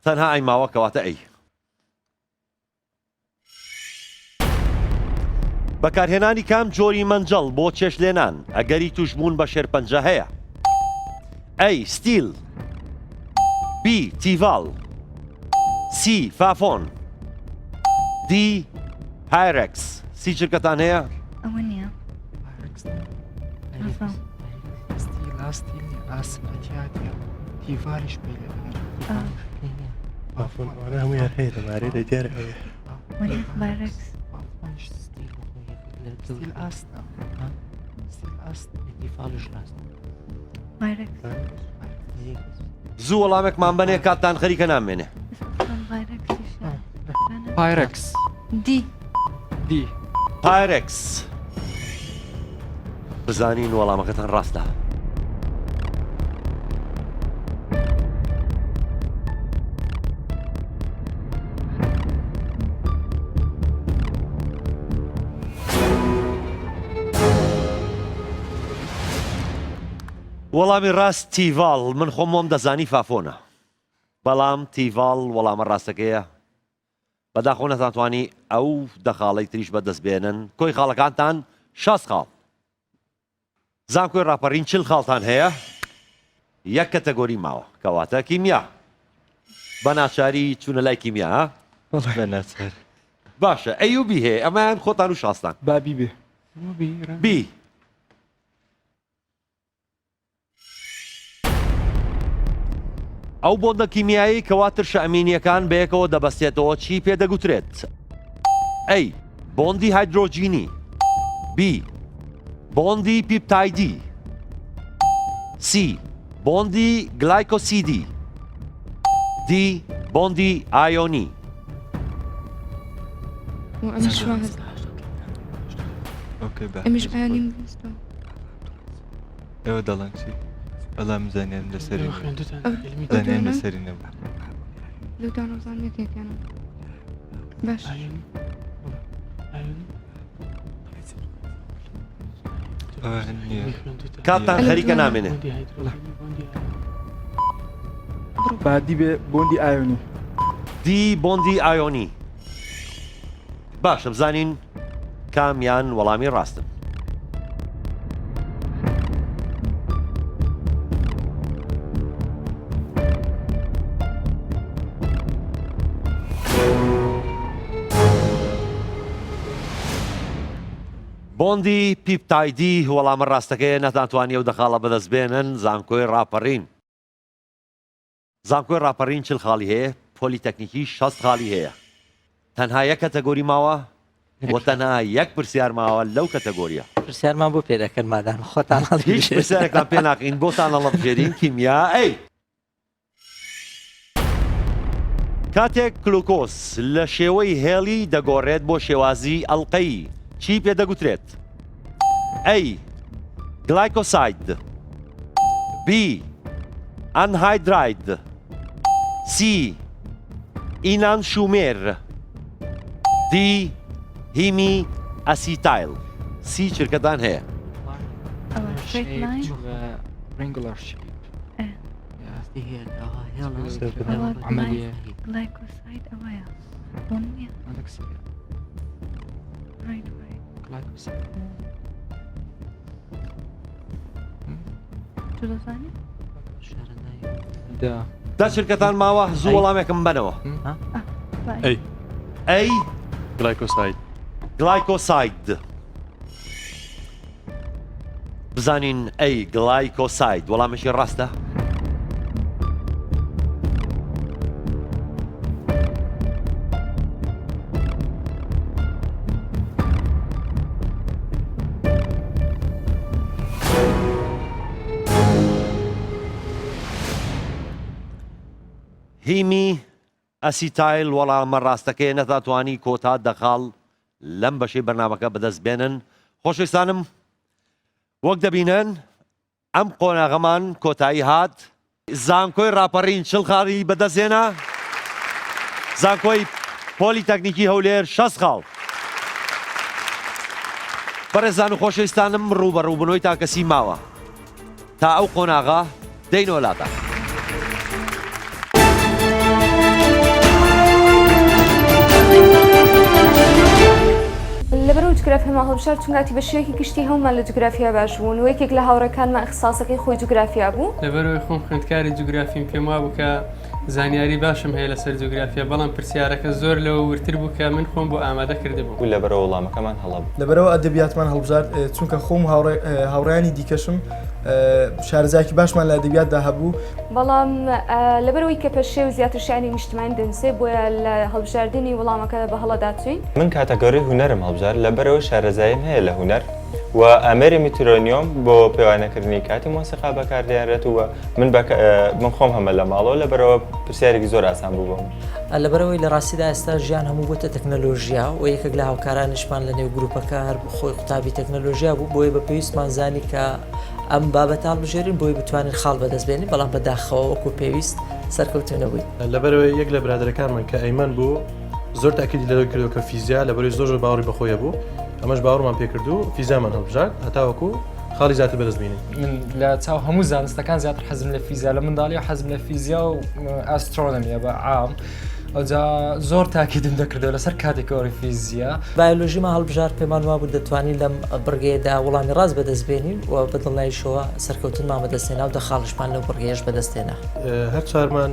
تەنها ئەیماوە کەواتە ئەی بەکارهێنانی کام جۆری مەنجەڵ بۆ چێشلێنان ئەگەری توشبوون بە شێرپەنجە هەیە ئەی ستیل بی تیڤال سی فافۆن دی پایرەکس سی چرکەتان هەیە ئەوە نییە دیڤاریش پێ هەمویان هەیە دەمارێ دەدیارە بارەکس زوو وەڵامێکمان بنێ کاتتان خەریکە نامێنێ پایرەکس دی پایرەکس بزانین وەڵامەکەتان ڕاستە وەڵامی ڕاست تیڤاڵ من خۆمۆم دەزانی فافۆنە بەڵام تیڤاڵ وەڵامە ڕاستەکەیە بەداخۆ نەتانتوانی ئەو دەخاڵەی تریش بەدەستبێنن کۆی خاڵەکانتان 60 خاڵ زانکۆی ڕاپەڕین 40 خاڵتان هەیە یەک کەتەگۆری ماوە کەواتە کیمیا بە ناچاری چوونە لای کیمیا ها بە ناچار باشە ئەیوبی هەیە ئەمایان خۆتان و شاستان بابی بێ بی ئەو بۆندە کیمیایی کەواتر شەئەمینیەکان بەیەکەوە دەبەستێتەوە چی پێدەگوترێت ئەی بۆندی هایدرۆجینی بی بۆندی پیپتایدی سی بۆندی گلایکۆسیدی دی بۆندی ئایۆنی ئەمەش وا هەست ئەمەش ئایۆنیم بستەوە ئێوە دەڵێن چی بەڵام زانیان لەسەری زانیان لەسەری نەبوو لەوتان ڕۆزان یەکێکیانە باش کاتتان خەریکە نامێنێ بادی بێ بۆندی ئایۆنی دی بۆندی ئایۆنی باشە بزانین کامیان وەڵامی ڕاستن بۆندی پیپتایدی وەڵامە ڕاستەکەیە نەتانتوانی ئەو دەخاڵە بەدەستبێنن زانکۆی ڕاپەڕین زانکۆی ڕاپەڕین 40 خاڵی هەیە پۆلیتەکنیکی 60 خاڵی هەیە تەنها یەک کەتەگۆری ماوە بۆ تەنها یەک پرسیار ماوە لەو کەتەگۆریە پرسیارمان بۆ پێدەکەن مادام خۆتان هیچ پرسیارێکتان پێ ناقین بۆتان هەڵەبژێرین کیمیا ئەی کاتێک گلوکۆز لە شێوەی هێڵی دەگۆڕێت بۆ شێوازی ئەڵقەی چی پێدەگوترێت ئەی گلایکۆساید بی ئەنهایدراید سی ئینانشومێر دی هیمی ئەسیتایل سی چرکەتان هەیە رينجولار شيب عملية glycoside أويا بنية right شو ثاني دا شرکەتان ماوە زوو وەڵامێکم بنەوە ئەی گلایکۆساید گلایکۆساید بزانین ئەی گلایکۆساید وەڵامێکی ڕاستە هیمی ئەسیتایل وەڵامە ڕاستەکەی نەتاتوانی کۆتا دەخاڵ لەم بەشەی بەرنامەکە بەدەست بێنن خۆشەویستانم وەک دەبینن ئەم قۆناغەمان کۆتایی هات زانکۆی ڕاپەڕین 40 خاڵی بەدەستێنا زانکۆی پۆلیتەکنیکی هەولێر 60 خاڵ بەڕێزان و خۆشەویستانم ڕووبەڕووبنەوەی تاکەسی ماوە تا ئەو قۆناغا دەینەوە لاتە لەبەرەوە جوگرافیا هەڵبژار چونگاتی بە شێوەیەکی گشتی هەومان لە جوگرافیا باش بوون و یەکێک لە هاوڕەکانمان اختصاسەکەی خۆی جوگرافیا بوو لەبەرەوەی خۆم خوێندکاری جوگرافیم پێم وا بوو کە زانیاری باشم هەیە لەسەر جوگرافیا بەڵام پرسیارەکە زۆر لەوە ورتر بوو کە من خۆم بۆ ئامادە کرده بوو لەبەرەوە وەڵامەکەمان هەڵەبوو لەبەرەوە ئەدەبیاتمان هەڵبژار چونکە خۆم هاوڕێیانی دیکەشم شارەزایکی باشمان لە ئەدەبیاتدا هەبوو بەڵام لەبەرەوەی کە پەشێ و زیاتر شیانی نیشتیمانی دەنووسێ بۆیە لە هەڵبژاردننی وەڵامەکە بە هەڵەداچوین من کاتەگۆری هونەرم هەڵبژار لەبەرەوە شارەزایم هەیە لە هونەر و ئەمەری میترۆنیۆم بۆ پێوانەکردنی کاتی مۆسیقا بەکاردێنرێت و من خۆم هەمە لە ماڵەوە لەبەرەوە پرسیارێکی زۆر ئاسان بوو بۆم لەبەرەوەی لە ڕاستیدا ئێستا ژیان هەموو بۆتە تەکنەلۆژیا و یەکێک لە هاوکارانشمان لە نێو گروپەکە هەر خۆی قوتابی تەکنەلۆژیا بوو بۆیە بە پێویستمان زانی کە ئەم بابەت هەڵبژێرین بۆی بتوانین خاڵ بەدەستبێنین بەڵام بەداخەوە وەکو پێویست سەرکەوتنەوەی لەبەرەوەی یەک لە برادەکانمان کە ئەیمەن بوو زۆر تاکیدی لەوەی کردو کە فیزیا لەبەرەوەی زۆر باوەڕی بەخۆیە بوو ئەمەش باوەڕمان پێکردو فیزیامان هەڵبژار هەتاوەکو خاڵی زیاتر بەدەستبینین من لە چاو هەموو زانستەکان زیاتر حەزم لە فیزیا لە منداڵی و حەزم لە فیزیا و ئاسترۆنەمیە بە عام ئەوجا زۆر تاکیدم دەکردەوە لەسەر کاتێکۆری فیزیا بایۆلۆژیمان هەڵبژار پێمان وابوو دەتوانین لەم بڕگەیەدا وەڵامی ڕاست بەدەستبێنین و بە دڵنیاییشەوە سەرکەوتنمان بەدەستێنا و دەخاڵشمان لەو بڕگەیەش بەدەستێنا هەر چوارمان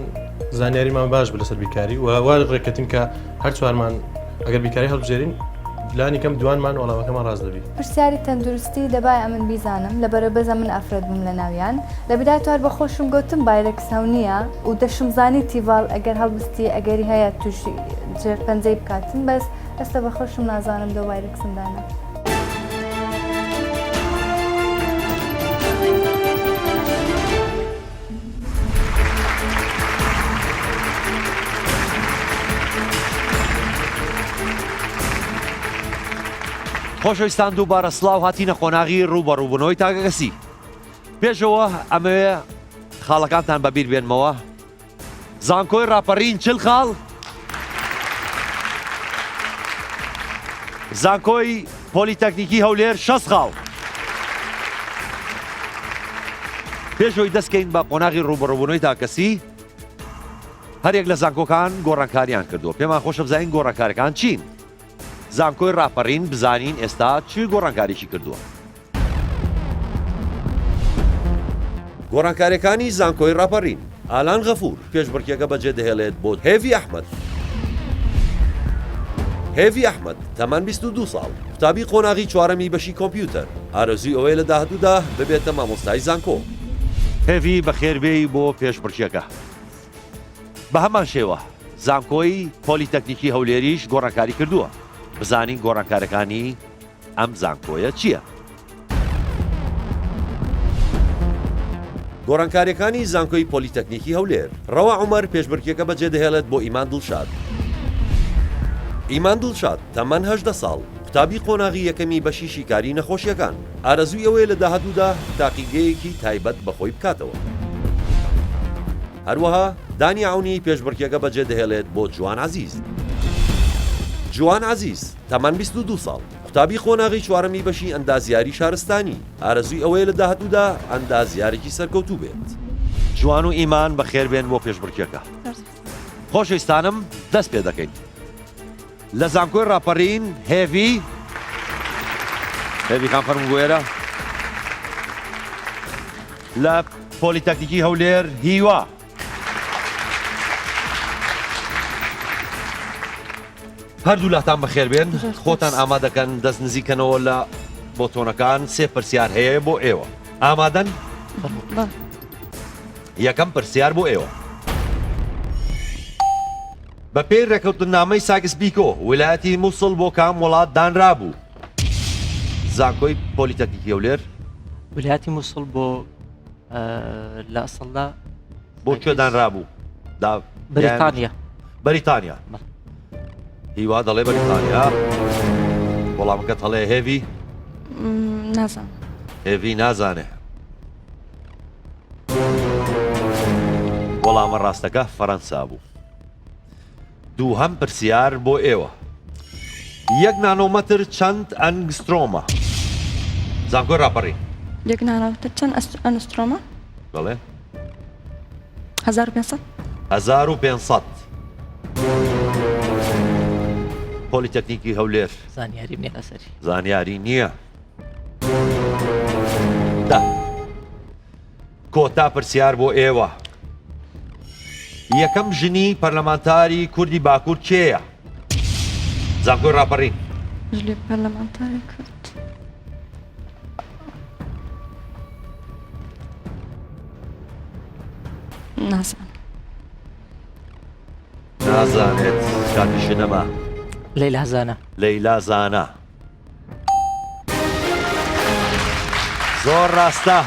زانیاریمان باش بە لەسەر بیکاری و وا ڕێکەتین کە هەر چوارمان ئەگەر بیکاری هەڵبژێرین پلانی کەم دوانمان وەڵامەکەمان ڕاست دەبی پرسیاری تەندروستی دەبای ئەمن بیزانم لەبەرە بەزە من ئەفرەت بووم لە ناویان لە بیدای توار بە خۆشم گوتم بایرەکساو نییە و دەشم زانی تیڤال ئەگەر هەڵبستی ئەگەری هەیە تووشی جێر پەنجەی بکاتن بەس ئێستا بە خۆشم نازانم دە بایرەکسمدانە. خۆشەویستان دووبارە سڵاو هاتینە قۆناغی ڕوبەڕووبوونەوەی تاگەگەسی. پێشەوە ئەمەوێ خاڵەکانتان بەبیر بێنمەوە. زانکۆی راپەڕین چل خاڵ؟ زانکۆی پۆلیتەکنیکی هەولێر 6 خاڵ. پێشەوەی دەستکەین بە قۆناغی ڕوبەڕووبوونەوەی تاگەسی هەرێک لە زانکۆکان گۆڕانکاریان کردووە. پێمان خۆشە بزانین گۆڕانکاریەکان چین. زانکۆی راپەڕین بزانین ئێستا چی گۆڕانکاریی کردووە. گۆڕانکاریەکانی زانکۆی راپەڕین ئالان غەفور پێشبڕکێکە بەجێ دەهێڵێت بۆ هێڤی ئەحمەد. هێڤی ئەحمەد تەمان 22 ساڵ قوتابی قۆناغی چوارەمی بەشی کۆمپیوتەر ئارەزووی ئەوەیە لە داهاتوودا ببێتە مامۆستای زانکۆ. هێڤی بەخێربێی بۆ پێشبڕکێکە. بە هەمان شێوە زانکۆی پۆلیتەکنیکی هەولێریش گۆڕانکاری کردووە. بزانین گۆڕانکارەکانی ئەم زانکۆیە چییە؟ گۆڕانکاریەکانی زانکۆی پۆلیتەکنیکی هەولێر ڕەوا عومەر پێشبڕکێکە بەجێ دەهێڵێت بۆ ئیمان دڵشاد. ئیمان دڵشاد تەمان 18 ساڵ قوتابی قۆناغی یەکەمی بەشی شیکاری نەخۆشیەکان ئارەزووی ئەوەیە لە داهاتوودا تاقیگەیەکی تایبەت بەخۆی بکاتەوە. هەروەها دانی عونی پێشبڕکێکە بەجێ دەهێڵێت بۆ جوان عەزیز. جوان عەزیز تەمان 22 ساڵ قوتابی قۆناغی چوارەمی بەشی ئەندازیاری شارستانی ئارەزووی ئەوەیە لە داهاتوودا ئەندازیارێکی سەرکەوتوو بێت. جوان و ئیمان بەخێربێن بۆ پێشبڕکێکە. خۆشەویستانم دەست پێ دەکەین. لە زانکۆی راپەڕین هێڤی خان فەرموگوێرە. لە پۆلیتەکنیکی هەولێر هیوا. هەردوو لاتان بەخێربێن خۆتان ئامادەکەن دەست نزیکەنەوە لە بۆتۆنەکان سێ پرسیار هەیە بۆ ئێوە. ئامادەن؟ یەکەم پرسیار بۆ ئێوە. بە پێی ڕێکەوتنامەی ساکس بیکۆ ویلایەتی مووسڵ بۆ کام وڵات دانرابوو؟ زانکۆی پۆلیتەکنیکی هەولێر ویلایەتی مووسڵ بۆ لە ئەسڵدا بۆ کوێ دانرابوو؟ بریتانیا. بەریتانیا. هیوا دەڵێ بەریتانیا. وەڵامەکەت هەڵەیە هێڤی؟ نازانم. هێڤی نازانێ. وەڵامە ڕاستەکە فەڕەنسا بوو. دووهەم پرسیار بۆ ئێوە. 1 نانۆمەتر چەند ئەنگسترۆمە؟ زانکۆی راپەڕین. 1 نانۆمەتر چەند ئەنگسترۆمە؟ بەڵێ. 1500. 1500. پۆلیتەکنیکی هەولێر زانیاری نییە لەسەری. زانیاری نییە. کۆتا پرسیار بۆ ئێوە. یەکەم ژنی پەرلەمانتاری کوردی باکوور کێیە؟ زانکۆی راپەڕین. ژنی پەرلەمانتاری کورد. نازانێت. کاتیشی نەما. لەیلا زانە. لەیلا زانە. زۆر ڕاستە.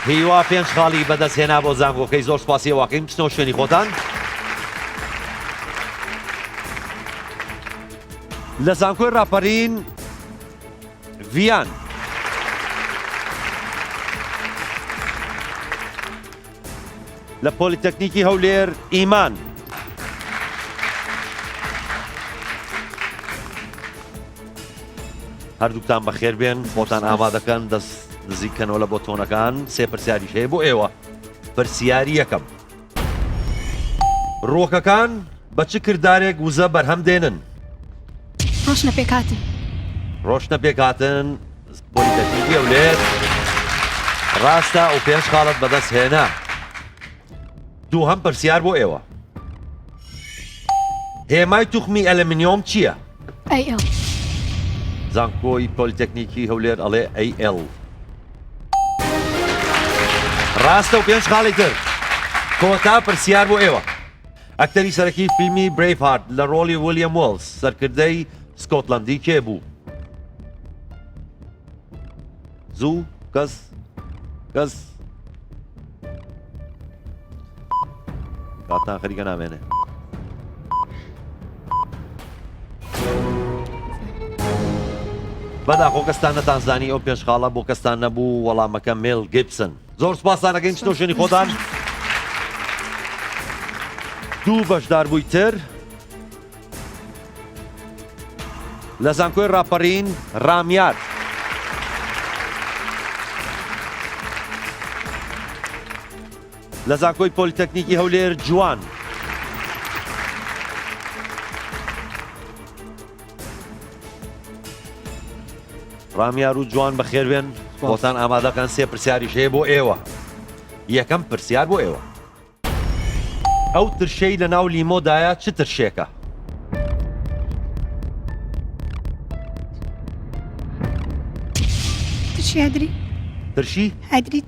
هیوا 5 خاڵی بەدەستهێنا بۆ زانکۆکەی. زۆر سپاسی واقعیم بچنەوە شوێنی خۆتان. لە زانکۆی راپەڕین ڤیان. لە پۆلیتەکنیکی هەولێر ئیمان. هەردووکتان بەخێر بێن خۆتان ئامادەکەن دەست نزیکەنەوە لە بۆتۆنەکان سێ پرسیاریش هەیە بۆ ئێوە. پرسیاری یەکەم. ڕۆکەکان بە چ کردارێک وزە بەرهەم دێنن؟ ڕۆشنە پێکاتن. ڕۆشنە پێکاتن پۆلیتەکنیکی هەولێر ڕاستە و پێنج خاڵت بەدەست هێنا. دووهەم پرسیار بۆ ئێوە. هێمای توخمی ئەلمینیۆم چییە؟ AL. زانکۆی پۆلیتەکنیکی هەولێر ئەڵێ AL. ڕاستە و پێنج خاڵی تر. کۆتا پرسیار بۆ ئێوە. ئەکتەری سەرەکی فیلمی برێڤ هارت لە ڕۆڵی ویلیام وێلز سەرکردەی سکۆتلەندی کێ بوو؟ زوو کەس کاتان خەریکە نامێنێ. بەداخۆ کەستان نەتانزانی ئەو پێشخاڵە بۆ کەستان نەبوو وەڵامەکە مێل گیبسن. زۆر سوپاسانەکەین چتۆ شوێنی خۆتان. دوو بەشدار بووی تر لە زانکۆی راپەڕین ڕامیار. لە زانکۆی پۆلیتەکنیکی هەولێر جوان. ڕامیار و جوان بەخێربێن بۆتان ئامادەکان سێ پرسیاریش هەیە بۆ ئێوە. یەکەم پرسیار بۆ ئێوە. ئەو ترشەی لە ناو لیمۆدایە چ ترشێکە؟ ترشی هایدری. ترشی؟ هایدریت.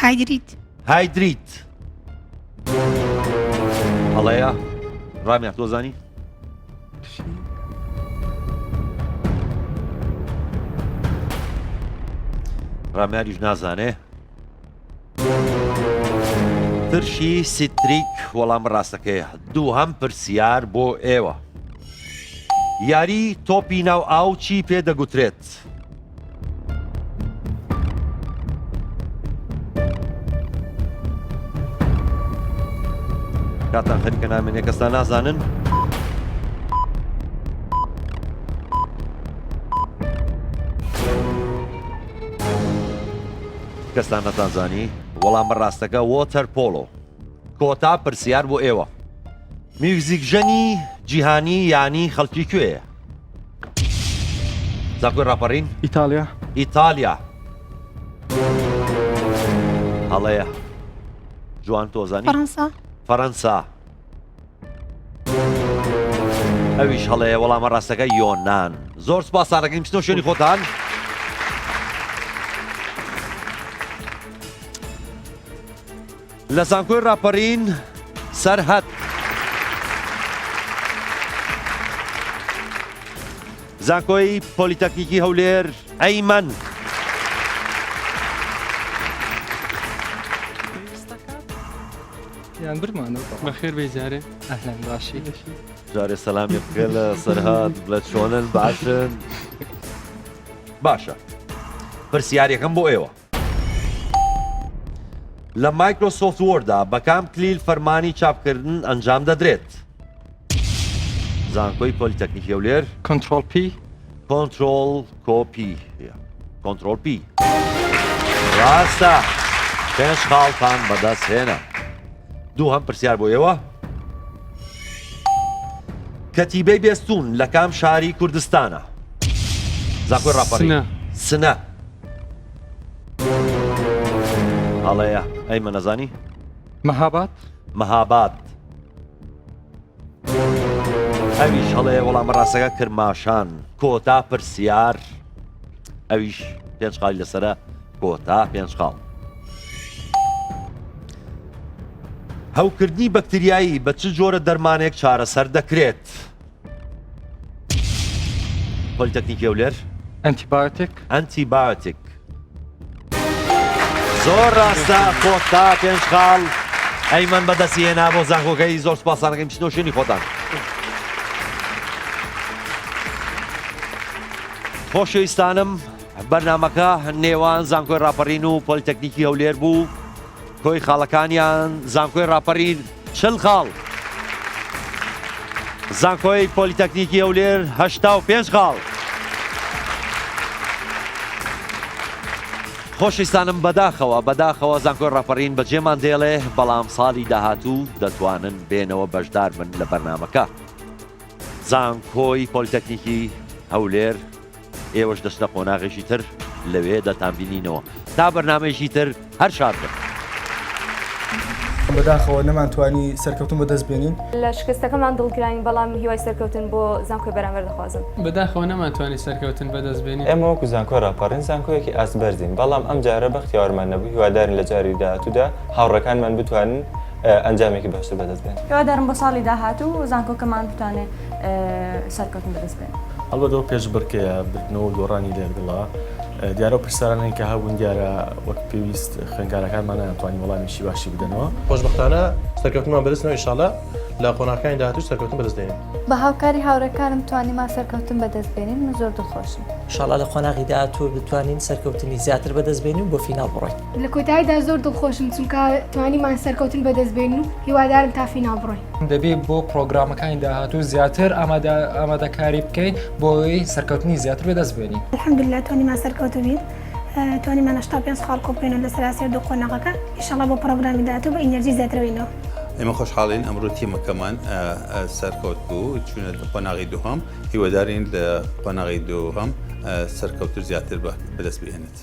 هایدریت. هایدریت. هەڵەیە ڕامیار تۆ زانی؟ ڕامیاریش نازانێ. ترشی سیتریک وەڵام ڕاستەکەیە. دووهەم پرسیار بۆ ئێوە. یاری تۆپی ناو ئاو چی پێدەگوترێت؟ کاتان خەریکە نامێنێ کەستا نازانن. کەستان نەتانزانی وەڵام ڕاستەکە وۆتەر پۆلۆ. کۆتا پرسیار بۆ ئێوە. میوزیکژەنی جیهانی یانی خەڵکی کوێیە؟ زانکۆی راپەڕین. ئیتالیا. ئیتالیا. هەڵەیە جوان تۆزانی. فەڕەنسا. فەڕەنسا. ئەویش هەڵەیە وەڵامە ڕاستەکە یۆنان. زۆر سوپاسانەکەین بچنەوە شوێنی خۆتان. لە زانکۆی راپەڕین سەرهەد. زانکۆی پۆلیتەکنیکی هەولێر ئەیمەن. یان برمانەوە بەخێر بێ جارێ. ئەهلەن باشی. جارێ سەلامی بکە لە سەرهەد بڵێت چۆنن باشن. باشە پرسیارێکم بۆ ئێوە. لە مایکرۆسۆفت وۆردا بەکام کلیل فەرمانی چاپکردن ئەنجام دەدرێت؟ زانکۆی پۆلیتەکنیکی هەولێر. کۆنتڕۆڵ پی. کۆنتڕۆڵ کۆپی. کۆنتڕۆڵ پی. ڕاستە پێنج خاڵتان بەدەست هێنا. دووهەم پرسیار بۆ ئێوە. کەتیبەی بێستوون لە کام شاری کوردستانە؟ زانکۆی راپەڕین. سنە. هەڵەیە ئەیمە نەزانی؟ مەهاباد. مەهاباد. ئەویش هەڵەیە وەڵامە ڕاستەکە کرماشان. کۆتا پرسیار. ئەویش پێنج خاڵی لەسرە. کۆتا پێنج خاڵ. هەوکردنی بەکتریایی بە چ جۆرە دەرمانێک چارەسەر دەکرێت؟ پۆلیتەکنیکی هەولێر. ئەنتیبایۆتیک. ئەنتیبایۆتیک. زۆر ڕاستە کۆتا پێنج خاڵ. ئەیمەن بەدەستی هێنا بۆ زانکۆکەی. زۆر سوپاسانەکەیم بچنەوە شوێنی خۆتان. خۆشەویستانم بەرنامەکە نێوان زانکۆی راپەڕین و پۆلیتەکنیکی هەولێر بوو. کۆی خاڵەکانیان زانکۆی راپەڕین 40 خاڵ. زانکۆی پۆلیتەکنیکی هەولێر 85 خاڵ. خۆشەویستانم بەداخەوە زانکۆی ڕاپەڕین بەجێمان دێڵێ بەڵام ساڵی داهاتوو دەتوانن بێنەوە بەشدار من لە بەرنامەکە. زانکۆی پۆلیتەکنیکی هەولێر ئێوەش دەستە قۆناغێکی تر لەوێ دەتانبینینەوە تا بەرنامەیەکی تر هەر شادبن. بەداخەوە نەمانتوانی سەرکەوتن بەدەست بێنین لە شکستەکەمان دڵگرانی بەڵام هیوای سەرکەوتن بۆ زانکۆی بەرامبەر دەخوازم. بەداخەوە نەمانتوانی سەرکەوتن بەدەست بێنین. ئێمە وەکو زانکۆی ڕاپەڕین زانکۆیەکی ئاسبەرزین بەڵام ئەم جارە بەختیاوەرمان نەبوو هیوادارین لە جاری داهاتوودا هاوڕەکانمان بتوانن ئەنجامێکی باشتر بەدەست بێن. هیوادارم بۆ ساڵی داهاتوو زانکۆکەمان بتوانێت سەرکەوتن بەدەست بێن. هەڵبەتەوە پێشبڕکەیە بردنەوە دۆڕانی لێرگڵا دیارە پرسیارانەی کە هەبوون دیارە وەک پێویست خوێندکارەکانمان ناتوانین وەڵامیشی باشی بدەنەوە. خۆشبەختانە سەرکەوتنمان بەدەستنەوە ئینشاڵە لە قۆناغەکانی داهاتوو سەرکەوتن بەدەست دێنین. بە هاوکاری هاوڕێکانم توانیمان سەرکەوتن بەدەست بێنین من زۆر دڵخۆشم. ئینشاڵە لە قۆناغی داهاتوو بتوانین سەرکەوتنی زیاتر بەدەست بێنین بۆ فیناڵ بڕۆین. لە کۆتاییدا زۆر دڵخۆشم چونکە توانیمان سەرکەوتن بەدەست بێنین و هیوادارم تا فیناڵ بڕۆین. دەبێت بۆ پرۆگرامەکانی داهاتوو زیاتر ئامادەکاری بکەین بۆی سەرکەوتنی زیاتر بەدەست بێنین. الحەمدوللا توانیمان سەرکەوتن بین توانیمان 85 خاڵ کۆبکەینەوە لە سەراسەر دوو قۆناغەکە ئینشاڵڵا بۆ پرۆگرامی داهاتوو بە ئینەرژی زیاترەوەینەوە. ئێمە خۆشحاڵین ئەمڕۆ تیمەکەمان سەرکەوت بوو چونە قۆناغی دووهەم هیوادارین لە قۆناغی دووهەم سەرکەوتر زیاتر بەدەست بهێنێت.